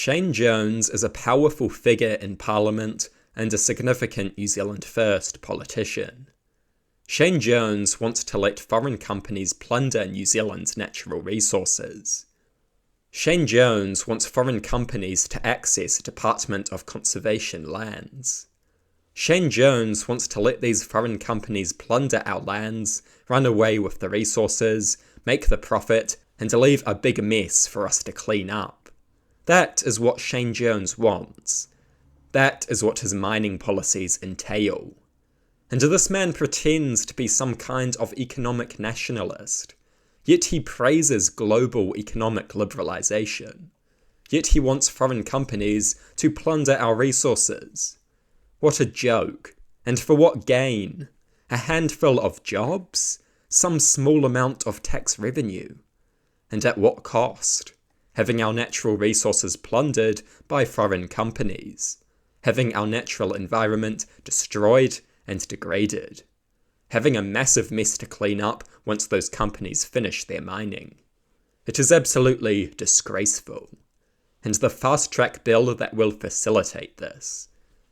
Shane Jones is a powerful figure in Parliament and a significant New Zealand First politician. Shane Jones wants to let foreign companies plunder New Zealand's natural resources. Shane Jones wants foreign companies to access Department of Conservation lands. Shane Jones wants to let these foreign companies plunder our lands, run away with the resources, make the profit, and leave a big mess for us to clean up. That is what Shane Jones wants. That is what his mining policies entail. And this man pretends to be some kind of economic nationalist. Yet he praises global economic liberalisation. Yet he wants foreign companies to plunder our resources. What a joke. And for what gain? A handful of jobs? Some small amount of tax revenue? And at what cost? Having our natural resources plundered by foreign companies. Having our natural environment destroyed and degraded. Having a massive mess to clean up once those companies finish their mining. It is absolutely disgraceful. And the fast-track bill that will facilitate this.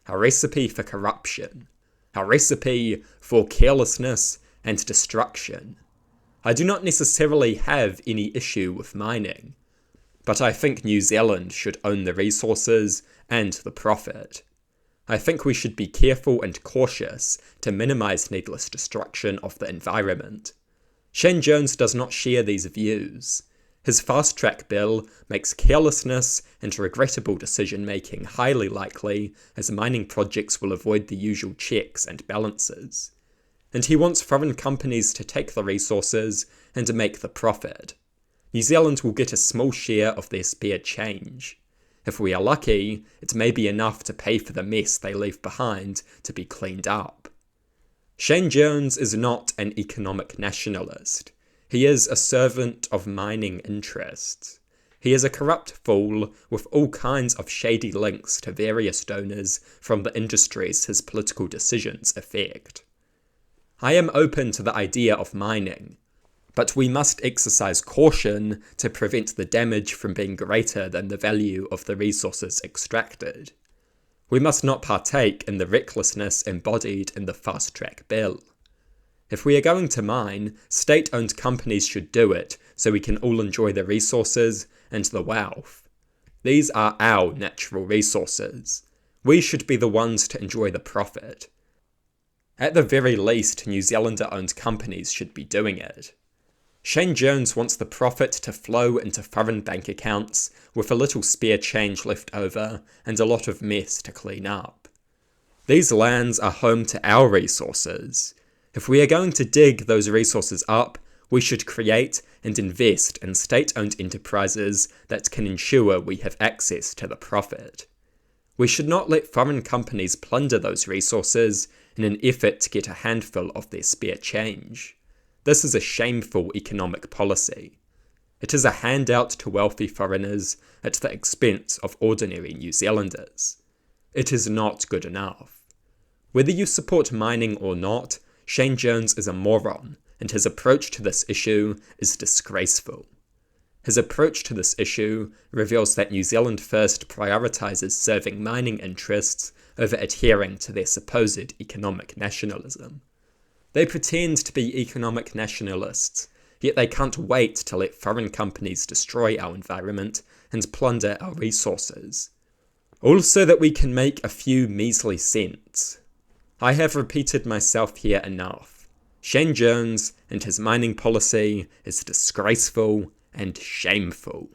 A recipe for corruption. A recipe for carelessness and destruction. I do not necessarily have any issue with mining, but I think New Zealand should own the resources and the profit. I think we should be careful and cautious to minimise needless destruction of the environment. Shane Jones does not share these views. His fast-track bill makes carelessness and regrettable decision-making highly likely, as mining projects will avoid the usual checks and balances. And he wants foreign companies to take the resources and make the profit. New Zealand will get a small share of their spare change. If we are lucky, it may be enough to pay for the mess they leave behind to be cleaned up. Shane Jones is not an economic nationalist. He is a servant of mining interests. He is a corrupt fool with all kinds of shady links to various donors from the industries his political decisions affect. I am open to the idea of mining, but we must exercise caution to prevent the damage from being greater than the value of the resources extracted. We must not partake in the recklessness embodied in the fast-track bill. If we are going to mine, state-owned companies should do it so we can all enjoy the resources and the wealth. These are our natural resources. We should be the ones to enjoy the profit. At the very least, New Zealander-owned companies should be doing it. Shane Jones wants the profit to flow into foreign bank accounts with a little spare change left over and a lot of mess to clean up. These lands are home to our resources. If we are going to dig those resources up, we should create and invest in state-owned enterprises that can ensure we have access to the profit. We should not let foreign companies plunder those resources in an effort to get a handful of their spare change. This is a shameful economic policy. It is a handout to wealthy foreigners at the expense of ordinary New Zealanders. It is not good enough. Whether you support mining or not, Shane Jones is a moron, and his approach to this issue is disgraceful. His approach to this issue reveals that New Zealand First prioritises serving mining interests over adhering to their supposed economic nationalism. They pretend to be economic nationalists, yet they can't wait to let foreign companies destroy our environment and plunder our resources. All so that we can make a few measly cents. I have repeated myself here enough. Shane Jones and his mining policy is disgraceful and shameful.